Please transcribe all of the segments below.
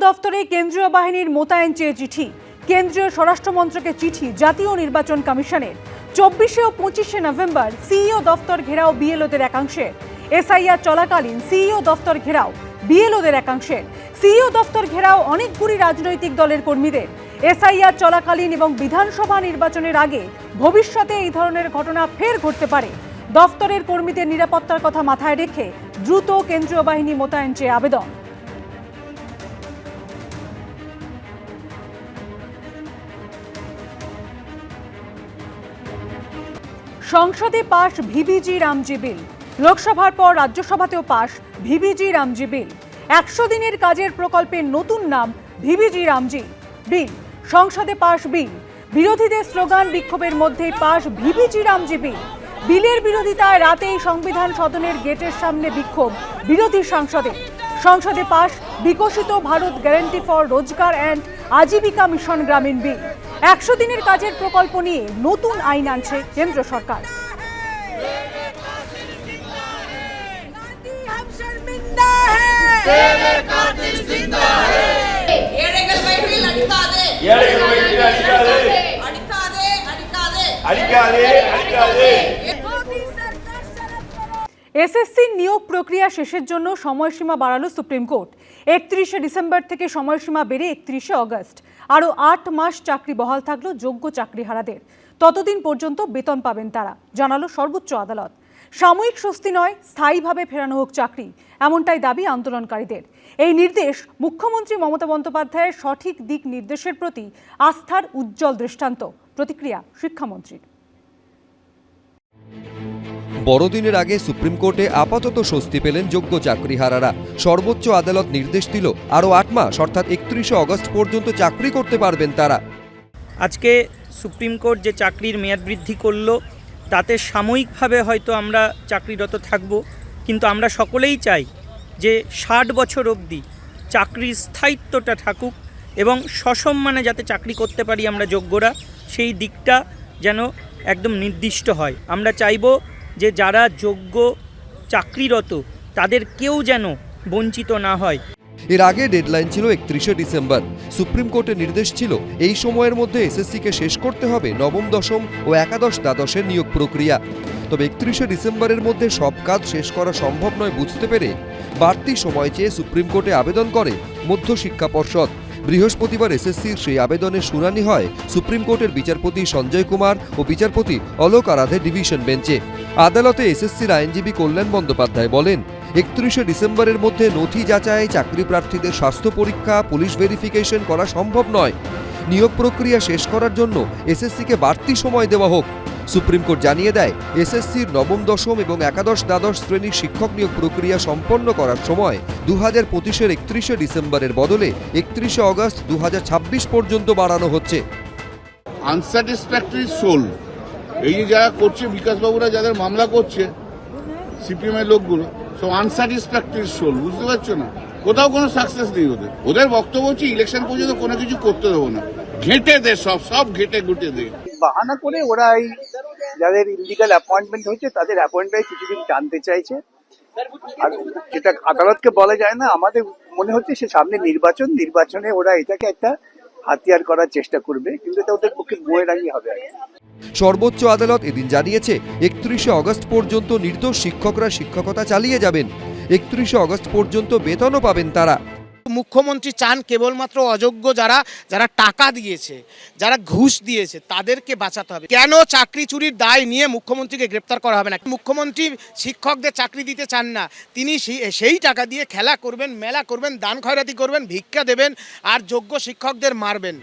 দফতরে কেন্দ্রীয় বাহিনীর মোতায়েন চেয়ে চিঠি, কেন্দ্রীয় স্বরাষ্ট্রমন্ত্রকের চিঠি জাতীয় নির্বাচন কমিশনের। 24 ও 25 নভেম্বর সিইও দফতর ঘেরাও বিএলওদের একাংশে। এসআইআর চলাকালীন সিইও দফতর ঘেরাও বিএলওদের একাংশের। সিইও দফতর ঘেরাও অনেকগুলি রাজনৈতিক দলের কর্মীদের। এসআইআর চলাকালীন এবং বিধানসভা নির্বাচনের আগে ভবিষ্যতে এই ধরনের ঘটনা ফের ঘটতে পারে। দফতরের কর্মীদের নিরাপত্তার কথা মাথায় রেখে দ্রুত কেন্দ্রীয় বাহিনী মোতায়েন চেয়ে আবেদন। সংসদে পাশ ভিভিজি রামজি বিল। লোকসভার পর রাজ্যসভাতেও পাশ ভিভিজি রামজি বিল। 100 দিনের কাজের প্রকল্পের নতুন নাম ভিভিজি রামজি বিল। সংসদে পাশ বিল, বিরোধীদের স্লোগান বিক্ষোভের মধ্যেই পাশ ভিভিজি রামজি বিল। বিলের বিরোধিতায় রাতেই সংবিধান সদনের গেটের সামনে বিক্ষোভ বিরোধী সাংসদের। সংসদে পাশ বিকশিত ভারত গ্যারান্টি ফর রোজগার অ্যান্ড আজীবিকা মিশন গ্রামীণ বিল। 100 দিনের কাজের প্রকল্প নিয়ে নতুন আইন আনছে কেন্দ্র সরকার। এসএসসি নিয়োগ প্রক্রিয়া শেষের জন্য সময়সীমা বাড়ালো সুপ্রিম কোর্ট। 31 ডিসেম্বর থেকে সময়সীমা বেড়ে 31 আগস্ট। আরও 8 মাস চাকরি বহাল থাকলো যোগ্য চাকরিহারাদের। ততদিন পর্যন্ত বেতন পাবেন তারা, জানালো সর্বোচ্চ আদালত। সাময়িক স্বস্তি নয়, স্থায়ীভাবে ফেরানো হোক চাকরি, এমনটাই দাবি আন্দোলনকারীদের। এই নির্দেশ মুখ্যমন্ত্রী মমতা বন্দ্যোপাধ্যায়ের সঠিক দিক নির্দেশের প্রতি আস্থার উজ্জ্বল দৃষ্টান্ত। প্রতিক্রিয়া শিক্ষামন্ত্রীর। বড়দিনের আগে সুপ্রিম কোর্টে আপাতত স্বস্তি পেলেন যোগ্য চাকরিহারারা। সর্বোচ্চ আদালত নির্দেশ দিল আরও 8 মাস অর্থাৎ 31 আগস্ট পর্যন্ত চাকরি করতে পারবেন তারা। আজকে সুপ্রিম কোর্ট যে চাকরির মেয়াদ বৃদ্ধি করলো তাতে সাময়িকভাবে হয়তো আমরা চাকরিরত থাকব, কিন্তু আমরা সকলেই চাই যে 60 বছর অবধি চাকরির স্থায়িত্বটা থাকুক এবং সসম্মানে যাতে চাকরি করতে পারি আমরা যোগ্যরা, সেই দিকটা যেন একদম নির্দিষ্ট হয়। আমরা চাইব যে যারা যোগ্য চাকরিরত তাদের কেউ যেন বঞ্চিত না হয়। এর আগে ডেডলাইন ছিল 31 ডিসেম্বর। সুপ্রিম কোর্টের নির্দেশ ছিল এই সময়ের মধ্যে এসএসসিকে শেষ করতে হবে নবম, দশম ও একাদশ দ্বাদশের নিয়োগ প্রক্রিয়া। তবে 31 ডিসেম্বরের মধ্যে সব কাজ শেষ করা সম্ভব নয় বুঝতে পেরে বাড়তি সময় চেয়ে সুপ্রিম কোর্টে আবেদন করে মধ্যশিক্ষা পর্ষদ। বৃহস্পতিবার এসএসসির সেই আবেদনের শুনানি হয় সুপ্রিম কোর্টের বিচারপতি সঞ্জয় কুমার ও বিচারপতি অলোক আরাধের ডিভিশন বেঞ্চে। আদালতে এসএসসির আইনজীবী কল্যাণ বন্দ্যোপাধ্যায় বলেন, 31 ডিসেম্বরের মধ্যে নথি যাচাই, চাকরি প্রার্থীদের স্বাস্থ্য পরীক্ষা, পুলিশ ভেরিফিকেশন করা সম্ভব নয়। নিয়োগ প্রক্রিয়া শেষ করার জন্য এসএসসিকে বাড়তি সময় দেওয়া হোক। সুপ্রিম কোর্ট জানিয়ে দেয়, এসএসসির নবম, দশম এবং একাদশ দ্বাদশ শ্রেণীর শিক্ষক নিয়োগ প্রক্রিয়া সম্পন্ন করার সময় 2025-এর 31 ডিসেম্বরের বদলে 31 আগস্ট 2026 পর্যন্ত বাড়ানো হচ্ছে। আনস্যাটিসফ্যাক্টরি সোল, এই যে যারা করছে বিকাশবাবুরা যাদের মামলা করছে সিপিএম এর লোকগুলো, সব আনস্যাটিসফ্যাক্টরি সোল, বুঝতে পারছো না? কোথাও কোনো সাকসেস নেই ওদের বক্তব্য হচ্ছে ইলেকশন পর্যন্ত কোনো কিছু করতে দেবো না, ঘেঁটে দে, সব ঘেঁটে ঘুটে দে। বাহানা করে ওরা এই যাদের ইলিগাল অ্যাপয়েন্টমেন্ট হয়েছে তাদের অ্যাপয়েন্টমেন্ট কিছুদিন টানতে চাইছে। আর যেটা আদালতকে বলা যায় না, আমাদের মনে হচ্ছে সে সামনে নির্বাচনে ওরা এটাকে একটা হাতিয়ার করার চেষ্টা করবে, কিন্তু এটা ওদের পক্ষে বইয়েরাই হবে। সর্বোচ্চ আদালত এদিন জানিয়েছে 31 আগস্ট পর্যন্ত নির্দোষ শিক্ষকরা শিক্ষকতা চালিয়ে যাবেন। 31 আগস্ট পর্যন্ত বেতনও পাবেন তারা। মুখ্যমন্ত্রী চান কেবলমাত্র অযোগ্য যারা টাকা দিয়েছে, যারা ঘুষ দিয়েছে তাদেরকে বাঁচাতে হবে। কেন চাকরি চুরির দায় নিয়ে মুখ্যমন্ত্রীকে গ্রেপ্তার করা হবে না? মুখ্যমন্ত্রী শিক্ষকদের চাকরি দিতে চান না, তিনি সেই টাকা দিয়ে খেলা করবেন, মেলা করবেন, দান খয়রাতি করবেন, ভিক্ষা দেবেন আর যোগ্য শিক্ষকদের মারবেন।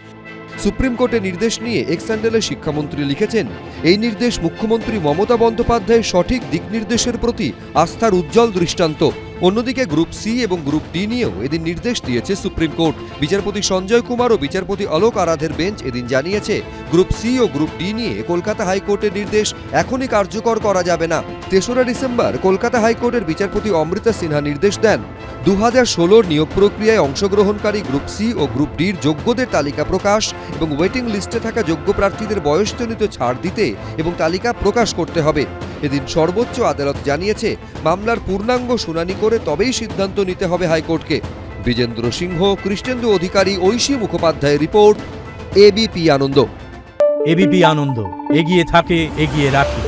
সুপ্রিম কোর্টের নির্দেশ নিয়ে এক্স হ্যান্ডেলে শিক্ষামন্ত্রী লিখেছেন, এই নির্দেশ মুখ্যমন্ত্রী মমতা বন্দ্যোপাধ্যায়ের সঠিক দিক নির্দেশের প্রতি আস্থার উজ্জ্বল দৃষ্টান্ত। অন্যদিকে গ্রুপ সি এবং গ্রুপ ডি নিয়েও এদিন নির্দেশ দিয়েছে সুপ্রিম কোর্ট। বিচারপতি সঞ্জয় কুমার ও বিচারপতি অলোক আরাধের বেঞ্চ এদিন জানিয়েছে, গ্রুপ সি ও গ্রুপ ডি নিয়ে কলকাতা হাইকোর্টের নির্দেশ এখনই কার্যকর করা যাবে না। 3রা ডিসেম্বর কলকাতা হাইকোর্টের বিচারপতি অমৃতা সিনহা নির্দেশ দেন, 2016 নিয়োগ প্রক্রিয়ায় অংশগ্রহণকারী গ্রুপ সি ও গ্রুপ ডির যোগ্যদের তালিকা প্রকাশ এবং ওয়েটিং লিস্টে থাকা যোগ্য প্রার্থীদের বয়সজনিত ছাড় দিতে এবং তালিকা প্রকাশ করতে হবে। এদিন সর্বোচ্চ আদালত জানিয়েছে, মামলার পূর্ণাঙ্গ শুনানি করে তবেই সিদ্ধান্ত নিতে হবে হাইকোর্টকে। বিজেন্দ্র সিংহ, কৃষ্ণেন্দু অধিকারী, ঐশী মুখোপাধ্যায়ের রিপোর্ট, এবিপি আনন্দ। এবিপি আনন্দ, এগিয়ে থাকে, এগিয়ে রাখে।